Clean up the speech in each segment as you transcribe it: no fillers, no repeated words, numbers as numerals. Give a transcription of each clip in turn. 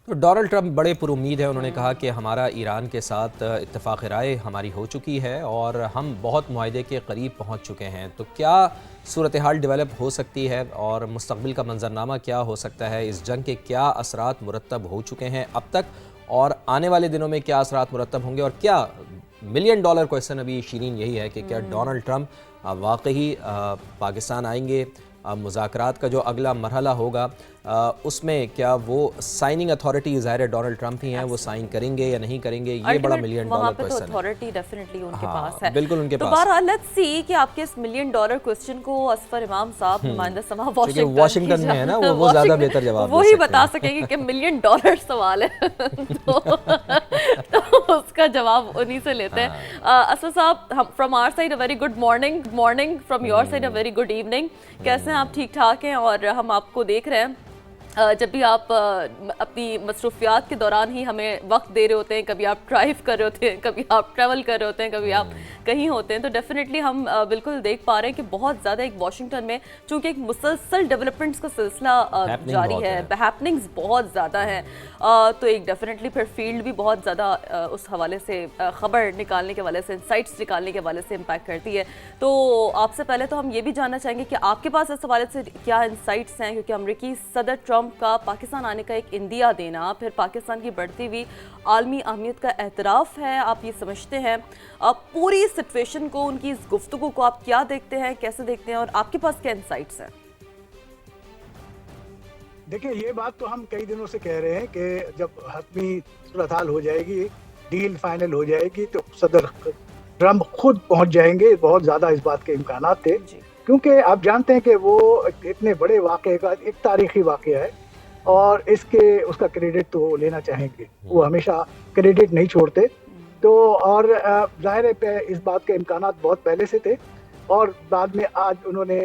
تو Donald Trump بڑے پر امید ہیں. انہوں نے کہا کہ ہمارا ایران کے ساتھ اتفاق رائے ہماری ہو چکی ہے اور ہم بہت معاہدے کے قریب پہنچ چکے ہیں. تو کیا صورتحال ڈیولپ ہو سکتی ہے اور مستقبل کا منظرنامہ کیا ہو سکتا ہے؟ اس جنگ کے کیا اثرات مرتب ہو چکے ہیں اب تک اور آنے والے دنوں میں کیا اثرات مرتب ہوں گے؟ اور کیا ملین ڈالر کویسچن ابھی شیرین یہی ہے کہ کیا ڈونلڈ ٹرمپ واقعی پاکستان آئیں گے؟ مذاکرات کا جو اگلا مرحلہ ہوگا اس میں کیا وہ سائننگ اتھارٹی ظاہر ڈونلڈ ٹرمپ ہی ہیں، وہ سائن کریں گے یا نہیں کریں گے؟ یہ بڑا ملین ڈالر کویسچن ہے. وہاں پہ تو اتھارٹی ڈیفینیٹلی ان کے پاس ہے. بالکل ان کے تو پاس. بہرحال لیٹس سی کہ آپ کے اس ملین ڈالر کویسچن کو اسفر امام صاحب نمائندہ سما واشنگٹن میں ہے نا، وہ زیادہ بہتر جواب دے وہی سکتے بتا سکیں گے کہ ملین ڈالر سوال ہے تو اس کا جواب انہی سے لیتے ہیں. اسفر صاحب، from our side a very good morning, from your side a very good evening. کیسے ہیں آپ؟ ٹھیک ٹھاک ہیں؟ اور ہم آپ کو دیکھ رہے ہیں جب بھی آپ اپنی مصروفیات کے دوران ہی ہمیں وقت دے رہے ہوتے ہیں، کبھی آپ ڈرائیو کر رہے ہوتے ہیں، کبھی آپ ٹریول کر رہے ہوتے ہیں، کبھی آپ کہیں ہوتے ہیں، تو ڈیفینیٹلی ہم بالکل دیکھ پا رہے ہیں کہ بہت زیادہ ایک واشنگٹن میں چونکہ ایک مسلسل ڈیولپمنٹس کا سلسلہ جاری ہے، ہیپننگز بہت زیادہ ہیں، تو ایک ڈیفینیٹلی پھر فیلڈ بھی بہت زیادہ اس حوالے سے خبر نکالنے کے حوالے سے، انسائٹس نکالنے کے حوالے سے امپیکٹ کرتی ہے. تو آپ سے پہلے تو ہم یہ بھی جاننا چاہیں گے کہ آپ کے پاس اس حوالے سے کیا انسائٹس ہیں، کیونکہ امریکی صدر ٹرمپ کا پاکستان آنے کا ایک اندیا دینا پھر پاکستان کی بڑھتی ہوئی عالمی اہمیت کا اعتراف ہے. آپ یہ سمجھتے ہیں پوری سچویشن کو، ان کی اس گفتگو کو آپ کیا دیکھتے ہیں، کیسے دیکھتے ہیں، اور آپ کے پاس کیا انسائٹس ہیں؟ دیکھیں، یہ بات تو ہم کئی دنوں سے کہہ رہے ہیں کہ جب حتمی صورتحال ہو جائے گی، ڈیل فائنل ہو جائے گی، تو صدر ٹرمپ خود پہنچ جائیں گے. بہت زیادہ اس بات کے امکانات تھے، کیونکہ آپ جانتے ہیں کہ وہ اتنے بڑے واقعے کا ایک تاریخی واقعہ ہے اور اس کا کریڈٹ تو وہ لینا چاہیں گے. وہ ہمیشہ کریڈٹ نہیں چھوڑتے. تو اور ظاہر ہے اس بات کے امکانات بہت پہلے سے تھے، اور بعد میں آج انہوں نے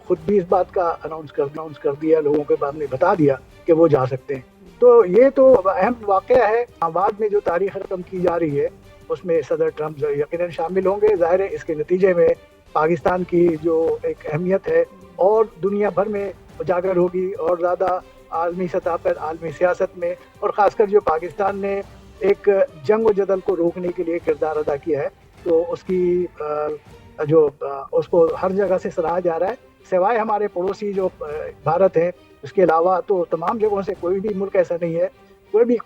خود بھی اس بات کا اناؤنس کر دیا، لوگوں کے بعد میں بتا دیا کہ وہ جا سکتے ہیں. تو یہ تو اہم واقعہ ہے. بعد میں جو تاریخ رقم کی جا رہی ہے اس میں صدر ٹرمپ یقیناً شامل ہوں گے. ظاہر ہے اس کے نتیجے میں پاکستان کی جو ایک اہمیت ہے اور دنیا بھر میں اجاگر ہوگی، اور زیادہ عالمی سطح پر، عالمی سیاست میں، اور خاص کر جو پاکستان نے ایک جنگ و جدل کو روکنے کے لیے کردار ادا کیا ہے، تو اس کی اس کو ہر جگہ سے سراہا جا رہا ہے. سوائے ہمارے پڑوسی جو بھارت ہے، اس کے علاوہ تو تمام جگہوں سے کوئی بھی ملک ایسا نہیں ہے، کوئی بھی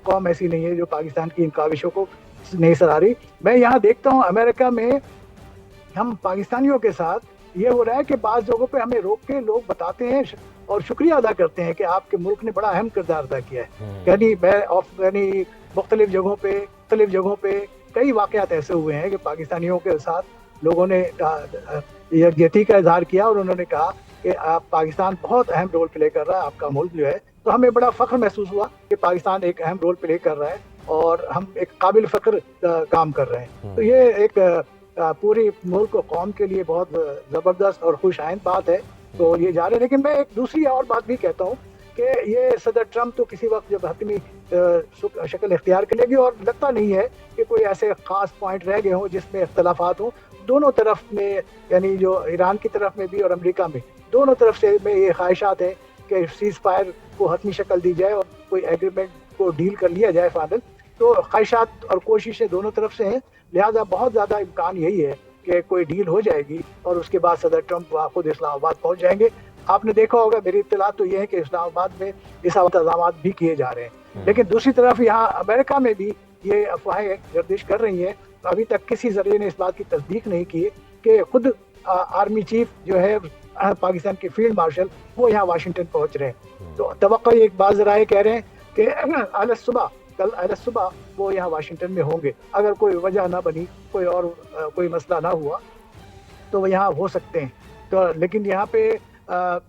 قوم ایسی نہیں ہے جو پاکستان کی ان کاوشوں کو نہیں سراہ رہی. میں یہاں دیکھتا ہوں امریکہ میں ہم پاکستانیوں کے ساتھ یہ ہو رہا ہے کہ بعض جگہوں پہ ہمیں روک کے لوگ بتاتے ہیں اور شکریہ ادا کرتے ہیں کہ آپ کے ملک نے بڑا اہم کردار ادا کیا ہے. یعنی مختلف جگہوں پہ کئی واقعات ایسے ہوئے ہیں کہ پاکستانیوں کے ساتھ لوگوں نے یکجہتی کا اظہار کیا اور انہوں نے کہا کہ آپ پاکستان بہت اہم رول پلے کر رہا ہے، آپ کا ملک جو ہے. تو ہمیں بڑا فخر محسوس ہوا کہ پاکستان ایک اہم رول پلے کر رہا ہے اور ہم ایک قابل فخر کام کر رہے ہیں. تو یہ ایک پوری ملک و قوم کے لیے بہت زبردست اور خوش آئند بات ہے. تو یہ جا رہے ہیں. لیکن میں ایک دوسری اور بات بھی کہتا ہوں کہ یہ صدر ٹرمپ تو کسی وقت جب حتمی شکل اختیار کرے گی، اور لگتا نہیں ہے کہ کوئی ایسے خاص پوائنٹ رہ گئے ہوں جس میں اختلافات ہوں دونوں طرف میں، یعنی جو ایران کی طرف میں بھی اور امریکہ میں، دونوں طرف سے میں یہ خواہشات ہیں کہ سیز فائر کو حتمی شکل دی جائے اور کوئی ایگریمنٹ کو ڈیل کر لیا جائے فائنل. تو خواہشات اور کوششیں دونوں طرف سے ہیں، لہذا بہت زیادہ امکان یہی ہے کہ کوئی ڈیل ہو جائے گی اور اس کے بعد صدر ٹرمپ خود اسلام آباد پہنچ جائیں گے. آپ نے دیکھا ہوگا، میری اطلاع تو یہ ہے کہ اسلام آباد میں اس انتظامات بھی کیے جا رہے ہیں. لیکن دوسری طرف یہاں امریکہ میں بھی یہ افواہیں گردش کر رہی ہیں. ابھی تک کسی ذریعے نے اس بات کی تصدیق نہیں کی کہ خود آرمی چیف جو ہے پاکستان کے فیلڈ مارشل وہ یہاں واشنگٹن پہنچ رہے ہیں. تو توقع ایک بعض ذرائع کہہ رہے ہیں کہ کل اہل صبح وہ یہاں واشنگٹن میں ہوں گے. اگر کوئی وجہ نہ بنی، کوئی مسئلہ نہ ہوا تو وہ یہاں ہو سکتے ہیں. تو لیکن یہاں پہ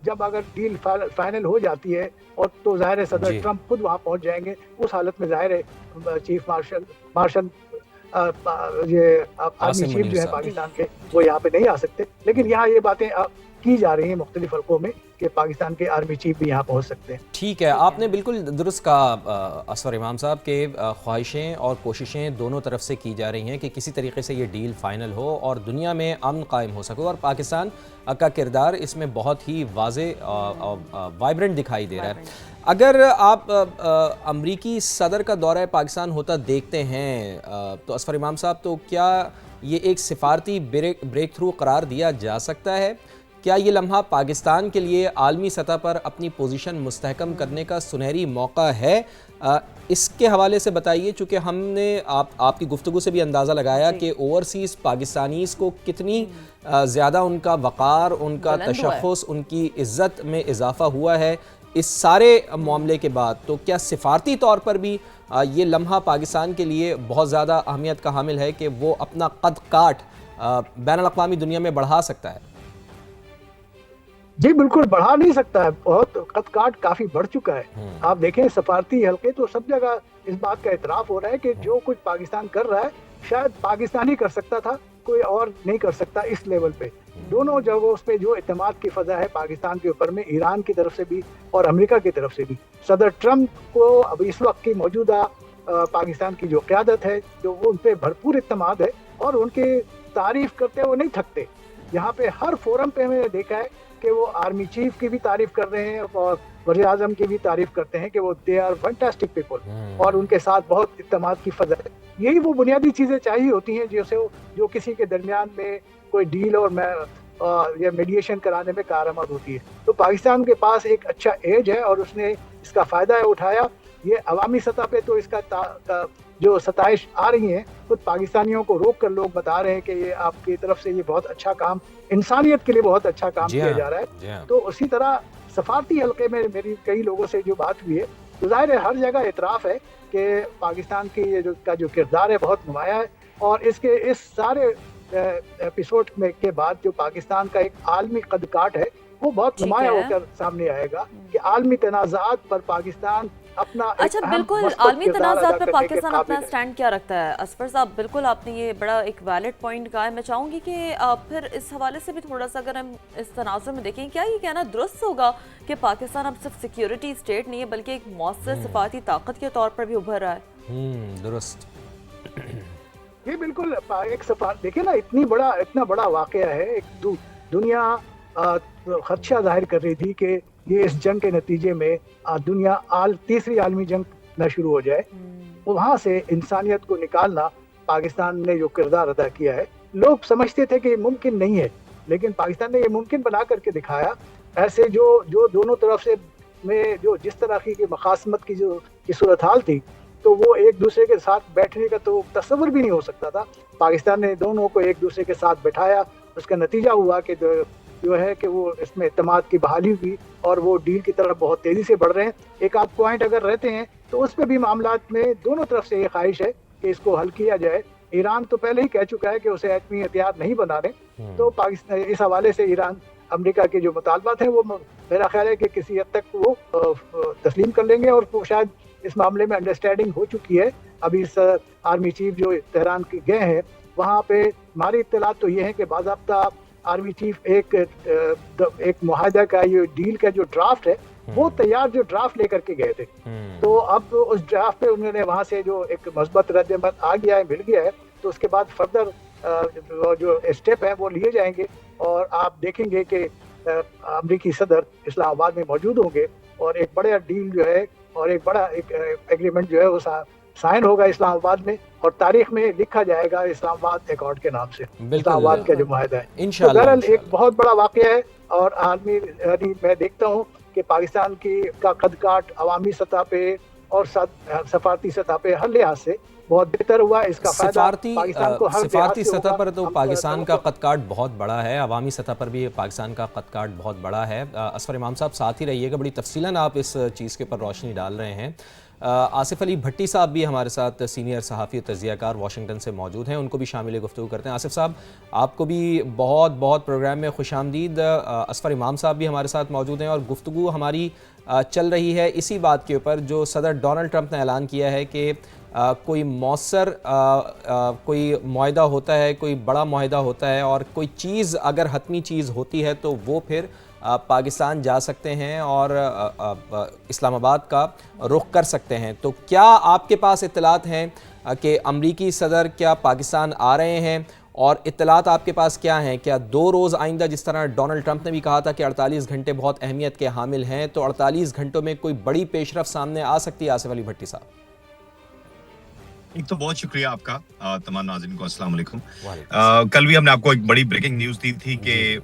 جب اگر ڈیل فائنل ہو جاتی ہے اور تو ظاہر ہے صدر ٹرمپ خود وہاں پہنچ جائیں گے. اس حالت میں ظاہر ہے چیف مارشل یہ آرمی چیف جو ہے پاکستان کے، وہ یہاں پہ نہیں آ سکتے. لیکن یہاں یہ باتیں کی जा रही हैं मुख्तलिफ हलकों में कि पाकिस्तान के आर्मी चीफ भी यहाँ पहुँच सकते हैं। ठीक है, आपने बिल्कुल दुरुस्त कहा असफर इमाम साहब के ख्वाहिशें और कोशिशें दोनों तरफ से की जा रही हैं कि किसी तरीके से ये डील फाइनल हो और दुनिया में अमन कायम हो सके, और पाकिस्तान का किरदार इसमें बहुत ही वाज़े वाइब्रेंट दिखाई दे रहा है। अगर आप अमरीकी सदर का दौरा पाकिस्तान होता देखते हैं तो असफर इमाम साहब, तो क्या ये एक सिफारती ब्रेक थ्रू करार दिया जा सकता है? क्या ये लम्हा पाकिस्तान के लिए आलमी सतह पर अपनी पोजीशन मुस्तहकम करने का सुनहरी मौका है? इसके हवाले से बताइए, चूँकि हमने आपकी गुफ्तगू से भी अंदाज़ा लगाया कि ओवरसीज़ पाकिस्तानीज़ को कितनी ज़्यादा उनका वक़ार, उनका तशख़्ख़ुस, उनकी इज़्ज़त में इजाफ़ा हुआ है इस सारे मामले के बाद। तो क्या सिफारती तौर पर भी ये लम्हा पाकिस्तान के लिए बहुत ज़्यादा अहमियत का हामिल है कि वो अपना कद काट बैनुल अक़वामी दुनिया में बढ़ा सकता है? जी बिल्कुल बढ़ा नहीं सकता है, बहुत कद काट काफी बढ़ चुका है। आप देखें सफारती हल्के तो सब जगह इस बात का इतराफ हो रहा है कि जो कुछ पाकिस्तान कर रहा है शायद पाकिस्तान ही कर सकता था, कोई और नहीं कर सकता इस लेवल पे। दोनों जगहों पे जो इत्तेमाद की फजा है पाकिस्तान के ऊपर में, ईरान की तरफ से भी और अमेरिका की तरफ से भी। सदर ट्रम्प को अब इस वक्त की मौजूदा पाकिस्तान की जो क़यादत है, जो वो उन पर भरपूर इत्तेमाद है और उनकी तारीफ करते वो नहीं थकते। यहाँ पे हर फोरम पे मैंने देखा है कि वो आर्मी चीफ की भी तारीफ कर रहे हैं और वज़ीर आज़म की भी तारीफ करते हैं कि वो दे आर फैंटास्टिक पीपल और उनके साथ बहुत इत्तेमाद की फजा है। यही वो बुनियादी चीज़ें चाहिए होती हैं जो किसी के दरमियान में कोई डील और या मीडिएशन कराने में कारआमद होती है। तो पाकिस्तान के पास एक अच्छा एज है और उसने इसका फ़ायदा उठाया। ये अवामी सतह पे तो इसका जो सताइश आ रही है, खुद पाकिस्तानियों को रोक कर लोग बता रहे हैं कि ये आपकी तरफ से ये बहुत अच्छा काम, इंसानियत के लिए बहुत अच्छा काम किया जा रहा है। तो उसी तरह सफारती हल्के में मेरी कई लोगों से जो बात हुई है, तो जाहिर है हर जगह इतराफ़ है कि पाकिस्तान की ये जो किरदार है बहुत नुमाया है। और इसके इस सारे एपिसोड में के बाद जो पाकिस्तान का एक आलमी कद काट है वो बहुत नुमाया होकर सामने आएगा कि आलमी तनाज़ात पर पाकिस्तान अपना अच्छा बिल्कुल आलमी तनाज़ात पर पाकिस्तान अपना स्टैंड क्या रखता है? असफर साहब बिल्कुल आपने ये बड़ा एक वैलिड पॉइंट कहा है। मैं चाहूँगी कि फिर इस हवाले से भी थोड़ा सा अगर हम इस तनाज़ुर में देखें, क्या ये कहना दुरुस्त होगा कि पाकिस्तान अब सिर्फ सिक्योरिटी स्टेट नहीं है बल्कि एक मौसर सिफाती ताकत के तौर पर भी उभर रहा है? दुरुस्त, ये बिल्कुल एक सफार देखिए ना, इतना बड़ा वाक़या है। एक दुनिया खदशा जाहिर कर रही थी कि ये इस जंग के नतीजे में दुनिया तीसरी आलमी जंग न शुरू हो जाए। वहाँ से इंसानियत को निकालना पाकिस्तान ने जो किरदार अदा किया है, लोग समझते थे कि ये मुमकिन नहीं है, लेकिन पाकिस्तान ने ये मुमकिन बना करके दिखाया। ऐसे जो दोनों तरफ से में जो जिस तरह की मखासमत की सूरत हाल थी, तो वो एक दूसरे के साथ बैठने का तो तस्वुर भी नहीं हो सकता था। पाकिस्तान ने दोनों को एक दूसरे के साथ बैठाया, उसका नतीजा हुआ कि जो है कि वो इसमें इत्तेमाद की बहाली हुई और वो डील की तरफ बहुत तेज़ी से बढ़ रहे हैं। एक आध पॉइंट अगर रहते हैं तो उस पर भी मामलात में दोनों तरफ से ये ख्वाहिश है कि इसको हल किया जाए। ईरान तो पहले ही कह चुका है कि उसे एटमी हथियार नहीं बना रहे, तो पाकिस्तान इस हवाले से ईरान अमेरिका के जो मुतालबात हैं वो मेरा ख्याल है कि किसी हद तक वो तस्लीम कर लेंगे और वो शायद इस मामले में अंडरस्टैंडिंग हो चुकी है। अभी इस आर्मी चीफ जो तेहरान के गए हैं, वहाँ पे हमारी इत्तलात तो ये है कि बाज़ाब्ता आर्मी चीफ एक मुआहदा का, ये डील का जो ड्राफ्ट है वो तैयार जो ड्राफ्ट लेकर के गए थे। तो अब उस ड्राफ्ट पे उन्होंने वहाँ से जो एक मस्बत रद्द आ गया है, मिल गया है, तो उसके बाद फर्दर जो स्टेप है वो लिए जाएंगे और आप देखेंगे कि अमरीकी सदर इस्लामाबाद में मौजूद होंगे और एक बड़ा डील जो है और एक बड़ा एक एग्रीमेंट जो है वो साइन होगा इस्लामाबाद में और तारीख में लिखा जाएगा इस्लामाबाद अकॉर्ड के नाम से, इस्लामाबाद का जो मुआहदा है। इंशाअल्लाह तो एक बहुत बड़ा वाक़या है और आर्मी मैं देखता हूँ कि पाकिस्तान का कद काट अवामी सतह पे और सफारती सतह पे हर लिहाज से बहुत बेहतर हुआ। इसका सिफारती सतह पर तो पाकिस्तान का कद काट बहुत बड़ा है, अवामी सतह पर भी पाकिस्तान का कद काट बहुत बड़ा है। असफर इमाम साहब साथ ही रहिएगा, बड़ी तफसीलन आप इस चीज़ के ऊपर रोशनी डाल रहे हैं। आसिफ अली भट्टी साहब भी हमारे साथ सीनियर सहाफ़ी तज्ज़िया कार वाशिंगटन से मौजूद हैं, उनको भी शामिल गुफ्तगू करते हैं। आसिफ साहब, आपको भी बहुत बहुत प्रोग्राम में खुशामदीद। असफ़र इमाम साहब भी हमारे साथ मौजूद हैं और गुफ्तगू हमारी चल रही है इसी बात के ऊपर जो सदर डोनाल्ड ट्रंप ने ऐलान किया है कि कोई मौसर कोई मुआहदा होता है, कोई बड़ा मुआहदा होता है और कोई चीज़ अगर हतमी चीज़ होती है तो वो फिर पाकिस्तान जा सकते हैं और इस्लामाबाद का रुख कर सकते हैं। तो क्या आपके पास इत्तलात हैं कि अमरीकी सदर क्या पाकिस्तान आ रहे हैं, और इत्तलात आपके पास क्या हैं? क्या 2 रोज़ आइंदा, जिस तरह डोनाल्ड ट्रंप ने भी कहा था कि 48 घंटे बहुत अहमियत के हामिल हैं, तो 48 घंटों में कोई बड़ी पेशरफ सामने आ सकती है? आसिफ अली भट्टी साहब, एक तो बहुत शुक्रिया आपका। तमाम नाज़रीन को अस्सलाम वालेकुम। कल भी हमने आपको एक बड़ी ब्रेकिंग न्यूज़ दी थी कि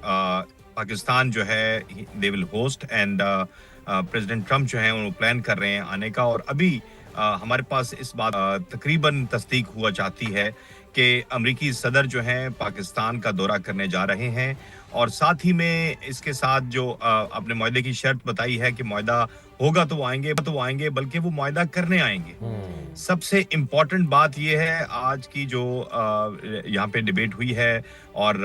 पाकिस्तान जो है they will host and president Trump जो है वो प्लान कर रहे हैं आने का, और अभी हमारे पास इस बात तकरीबन तस्दीक हुआ चाहती है कि अमरीकी सदर जो हैं पाकिस्तान का दौरा करने जा रहे हैं, और साथ ही में इसके साथ जो आपने मुआहदे की शर्त बताई है कि मुआहदा होगा तो वो आएंगे, बल्कि वो मुआहदा करने आएंगे। सबसे इम्पोर्टेंट बात ये है आज की जो यहाँ पे डिबेट हुई है, और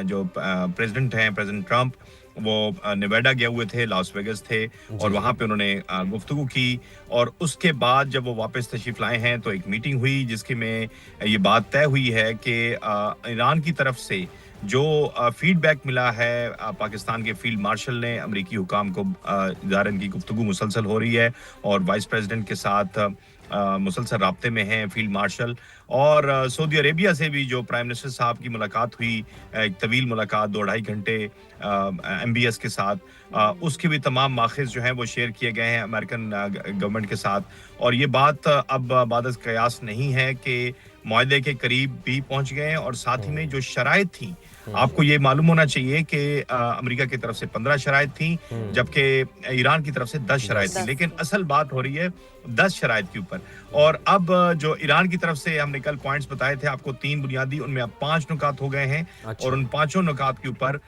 जो प्रेसिडेंट ट्रंप वो नेवाडा गए हुए थे, लास वेगस थे, और वहाँ पे उन्होंने गुफ्तगू की, और उसके बाद जब वो वापस तशरीफ लाए हैं तो एक मीटिंग हुई जिसकी में ये बात तय हुई है कि ईरान की तरफ से जो फीडबैक मिला है पाकिस्तान के फील्ड मार्शल ने अमरीकी हुकाम को, ज़ाहिर की गुफ्तगू मुसलसल हो रही है और वाइस प्रेसिडेंट के साथ मुसलसल राब्ते में हैं फील्ड मार्शल, और सऊदी अरेबिया से भी जो प्राइम मिनिस्टर साहब की मुलाकात हुई, एक तवील मुलाकात 2-2.5 घंटे MBS के साथ, उसके भी तमाम माखिज़ जो हैं वो शेयर किए गए हैं अमेरिकन गवर्नमेंट के साथ। और ये बात अब बादस कयास नहीं है कि मुआहदे के करीब भी पहुंच गए हैं, और साथ ही में जो शराइत थी, आपको ये मालूम होना चाहिए कि अमेरिका की तरफ से 15 शराइत थी, जबकि ईरान की तरफ से 10 शराइत थी, लेकिन असल बात हो रही है 10 शराइत के ऊपर। और अब जो ईरान की तरफ से हमने कल पॉइंट्स बताए थे आपको 3 बुनियादी, उनमें अब 5 नुकात हो गए हैं। अच्छा। और उन 5 नुकात के ऊपर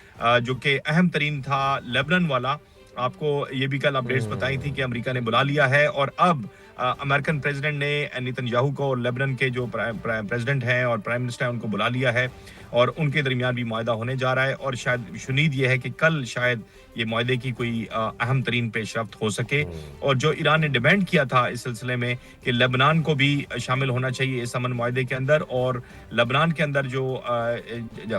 जो कि अहम तरीन था लेबनान वाला, आपको ये भी कल अपडेट्स बताई थी कि अमेरिका ने बुला लिया है, और अब अमेरिकन प्रेसिडेंट ने नेतन्याहू को और लेबनान के जो प्रेसिडेंट हैं और प्राइम मिनिस्टर हैं उनको बुला लिया है, और उनके दरमियान भी मुआहदा होने जा रहा है, और शायद शुनीद ये है कि कल शायद ये मुआहदे की कोई अहम तरीन पेशरफ्त हो सके। और जो ईरान ने डिमांड किया था इस सिलसिले में कि लेबनान को भी शामिल होना चाहिए इस अमन मुआहदे के अंदर, और लेबनान के अंदर जो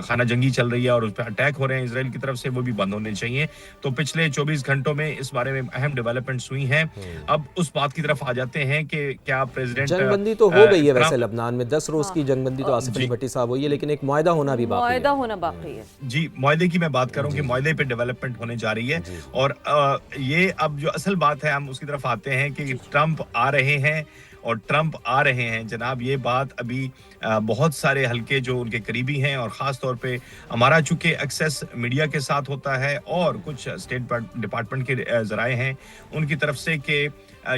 खाना जंगी चल रही है और उस पर अटैक हो रहे हैं इसराइल की तरफ से, वो भी बंद होने चाहिए। तो पिछले 24 घंटों में इस बारे में अहम डेवलपमेंट्स हुई हैं। अब उस बात की तरफ आ जाते हैं कि क्या प्रेसिडेंट, जंगबंदी तो हो गई है वैसे लेबनान में, 10 रोज की जंगबंदी तो आसिफ अली भट्टी साहब हुई है, लेकिन एक मुआहदा होना भी बाकी है। जी, मुआहदे की मैं बात कर रहा हूँ कि मुआहदे पे डेवलपमेंट होने जा रही है, और ये अब जो असल बात है हम उसकी तरफ आते हैं कि ट्रंप आ रहे हैं, और ट्रंप आ रहे हैं जनाब, ये बात अभी बहुत सारे हल्के जो उनके करीबी हैं, और ख़ास तौर पे हमारा चूँकि एक्सेस मीडिया के साथ होता है और कुछ स्टेट डिपार्टमेंट के ज़राए हैं उनकी तरफ से कि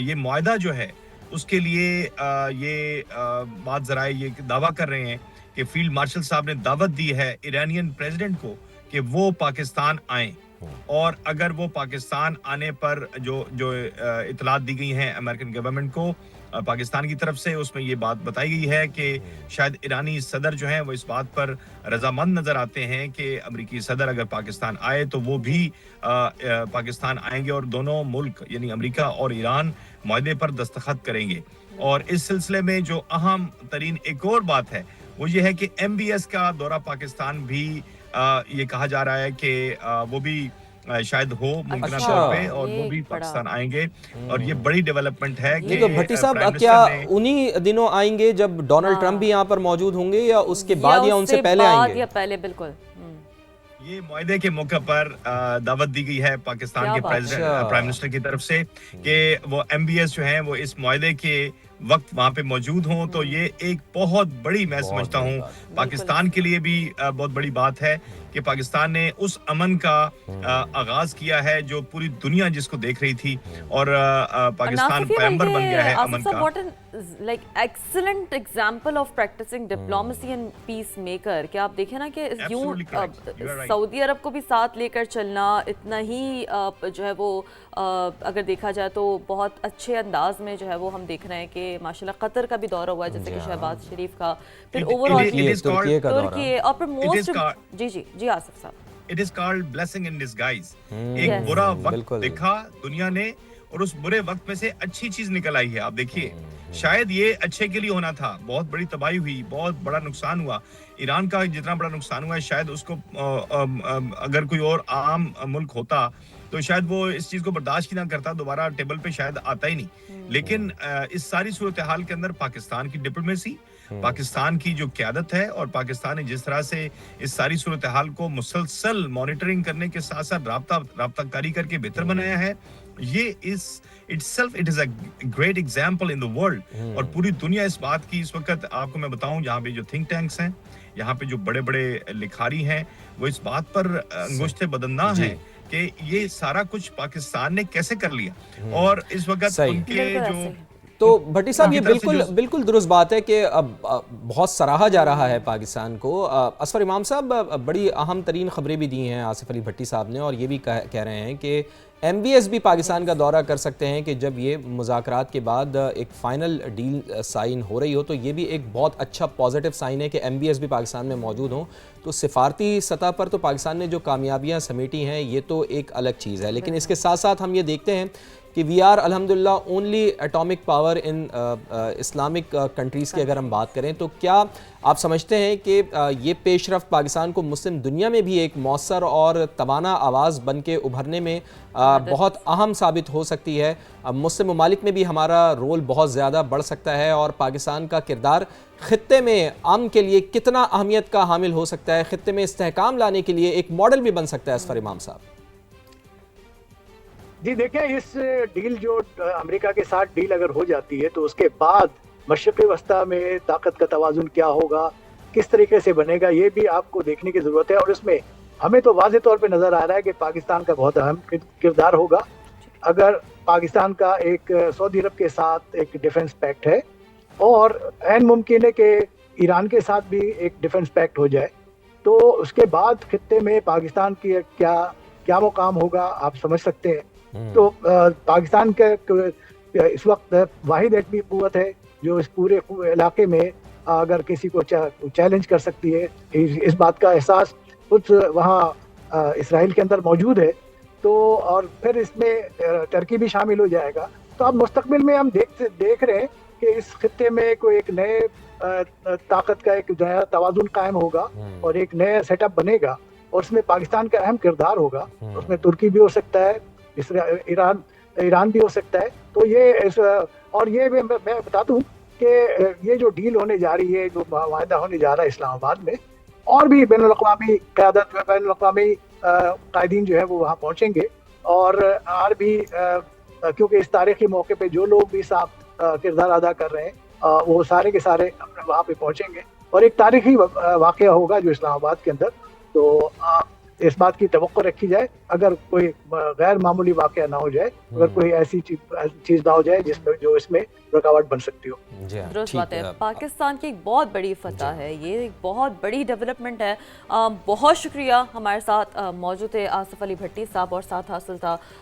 ये मुआहदा जो है उसके लिए ये बात ज़राए ये दावा कर रहे हैं कि फील्ड मार्शल साहब ने दावत दी है ईरानियन प्रेसिडेंट को कि वो पाकिस्तान आएँ, और अगर वो पाकिस्तान आने पर जो इतलात दी गई हैं अमेरिकन गवर्नमेंट को पाकिस्तान की तरफ से, उसमें ये बात बताई गई है कि शायद ईरानी सदर जो हैं वो इस बात पर रजामंद नजर आते हैं कि अमरीकी सदर अगर पाकिस्तान आए तो वो भी पाकिस्तान आएंगे, और दोनों मुल्क यानी अमरीका और ईरान मुआहदे पर दस्तखत करेंगे। और इस सिलसिले में जो अहम तरीन एक और बात है वो ये है कि MBS का दौरा पाकिस्तान भी ये कहा जा रहा है कि वो भी शायद हो मुमकिन तौर पे, और वो भी पाकिस्तान आएंगे, और ये बड़ी डेवलपमेंट है कि तो भट्टी साहब क्या उन्हीं दिनों आएंगे जब डोनाल्ड ट्रंप भी यहाँ पर मौजूद होंगे, या उसके बाद या उनसे पहले आएंगे? या पहले, बिल्कुल। ये मुआहदे के मौके पर दावत दी गई है पाकिस्तान के प्राइम मिनिस्टर की तरफ से कि वो MBS जो है वो इस मुआहदे के वक्त वहां पे मौजूद हों, तो ये एक बहुत बड़ी, मैं समझता हूँ पाकिस्तान के लिए भी बहुत बड़ी बात है کہ پاکستان نے اس امن کا آغاز کیا ہے جو پوری دنیا جس کو دیکھ رہی تھی, اور پاکستان پیغمبر بن گیا ہے امن کا. like excellent example of practicing diplomacy and peacemaker. کہ آپ دیکھیں نا کہ یوں سعودی عرب کو بھی ساتھ لے کر چلنا اتنا ہی جو ہے وہ اگر دیکھا جائے تو بہت اچھے انداز میں جو ہے وہ ہم دیکھ رہے ہیں کہ ماشاءاللہ قطر کا بھی دورہ ہوا ہے جیسے کہ شہباز شریف کا, پھر اوور آل ترکی, اور پھر موسٹ جی آصف صاحب It is called blessing in disguise. ایک برا وقت دیکھا دنیا نے اور اس برے وقت میں سے اچھی چیز نکل آئی ہے. آپ دیکھیے شاید یہ اچھے کے لیے ہونا تھا, بہت بڑی تباہی ہوئی, بہت بڑا نقصان ہوا. ایران کا جتنا بڑا نقصان ہوا ہے شاید اس کو اگر کوئی اور عام ملک ہوتا تو شاید وہ اس چیز کو برداشت ہی نہ کرتا, دوبارہ ٹیبل پہ شاید آتا ہی نہیں. لیکن اس ساری صورتحال کے اندر پاکستان کی ڈپلومیسی, پاکستان کی جو قیادت ہے, اور پاکستان نے جس طرح سے اس ساری صورتحال کو مسلسل مانیٹرنگ کرنے کے ساتھ ساتھ رابطہ کاری کر کے بہتر بنایا ہے, یہ it is a great example in the world. اور پوری دنیا اس بات کی اس وقت آپ کو میں بتاؤں, یہاں پہ جو تھنک ٹینکس ہیں, یہاں پہ جو بڑے بڑے لکھاری ہیں, وہ اس بات پر انگشت بدننا ہیں کہ یہ سارا کچھ پاکستان نے کیسے کر لیا. اور اس وقت ان کے جو تو بھٹی صاحب یہ بالکل درست بات ہے کہ اب بہت سراہا جا رہا ہے پاکستان کو. اصفر امام صاحب بڑی اہم ترین خبریں بھی دی ہیں آصف علی بھٹی صاحب نے, اور یہ بھی کہہ رہے ہیں کہ ایم بی ایس بھی پاکستان کا دورہ کر سکتے ہیں کہ جب یہ مذاکرات کے بعد ایک فائنل ڈیل سائن ہو رہی ہو تو یہ بھی ایک بہت اچھا پازیٹیو سائن ہے کہ ایم بی ایس بھی پاکستان میں موجود ہوں. تو سفارتی سطح پر تو پاکستان نے جو کامیابیاں سمیٹی ہیں یہ تو ایک الگ چیز ہے, لیکن اس کے ساتھ ساتھ ہم یہ دیکھتے ہیں کہ وی آر الحمدللہ only atomic power in Islamic countries کی اگر ہم بات کریں, تو کیا آپ سمجھتے ہیں کہ یہ پیش رفت پاکستان کو مسلم دنیا میں بھی ایک مؤثر اور توانا آواز بن کے ابھرنے میں بہت اہم ثابت ہو سکتی ہے؟ مسلم ممالک میں بھی ہمارا رول بہت زیادہ بڑھ سکتا ہے, اور پاکستان کا کردار خطے میں امن کے لیے کتنا اہمیت کا حامل ہو سکتا ہے, خطے میں استحکام لانے کے لیے ایک ماڈل بھی بن سکتا ہے اصفر امام صاحب؟ جی دیکھیں, اس ڈیل جو امریکہ کے ساتھ ڈیل اگر ہو جاتی ہے تو اس کے بعد مشرق وسطیٰ میں طاقت کا توازن کیا ہوگا, کس طریقے سے بنے گا, یہ بھی آپ کو دیکھنے کی ضرورت ہے. اور اس میں ہمیں تو واضح طور پہ نظر آ رہا ہے کہ پاکستان کا بہت اہم کردار ہوگا. اگر پاکستان کا ایک سعودی عرب کے ساتھ ایک ڈیفنس پیکٹ ہے, اور عین ممکن ہے کہ ایران کے ساتھ بھی ایک ڈیفنس پیکٹ ہو جائے, تو اس کے بعد خطے میں پاکستان کی کیا مقام ہوگا آپ سمجھ سکتے ہیں. تو پاکستان کا اس وقت واحد ایٹمی قوت ہے جو اس پورے علاقے میں اگر کسی کو چیلنج کر سکتی ہے. اس بات کا احساس خود وہاں اسرائیل کے اندر موجود ہے. تو اور پھر اس میں ترکی بھی شامل ہو جائے گا. تو اب مستقبل میں ہم دیکھ رہے ہیں کہ اس خطے میں کوئی ایک نئے طاقت کا ایک نیا توازن قائم ہوگا اور ایک نیا سیٹ اپ بنے گا, اور اس میں پاکستان کا اہم کردار ہوگا. اس میں ترکی بھی ہو سکتا ہے, ایران بھی ہو سکتا ہے. تو یہ اور یہ میں بتا دوں کہ یہ جو ڈیل ہونے جا رہی ہے, جو معاہدہ ہونے جا رہا ہے اسلام آباد میں, اور بھی بین الاقوامی قیادت, بین الاقوامی قائدین جو ہے وہ وہاں پہنچیں گے. اور بھی کیونکہ اس تاریخی موقع پہ جو لوگ بھی صاحب کردار ادا کر رہے ہیں وہ سارے کے سارے وہاں پہ پہنچیں گے, اور ایک تاریخی واقعہ ہوگا جو اسلام آباد کے اندر. تو اس بات کی توقع رکھی جائے اگر کوئی غیر معمولی واقعہ نہ ہو جائے, اگر کوئی ایسی چیز نہ ہو جائے جس میں جو اس میں رکاوٹ بن سکتی ہو. درست بات ہے. پاکستان کی ایک بہت بڑی فتح ہے, یہ ایک بہت بڑی ڈیولپمنٹ ہے. بہت شکریہ ہمارے ساتھ موجود تھے آصف علی بھٹی صاحب, اور ساتھ حاصل تھا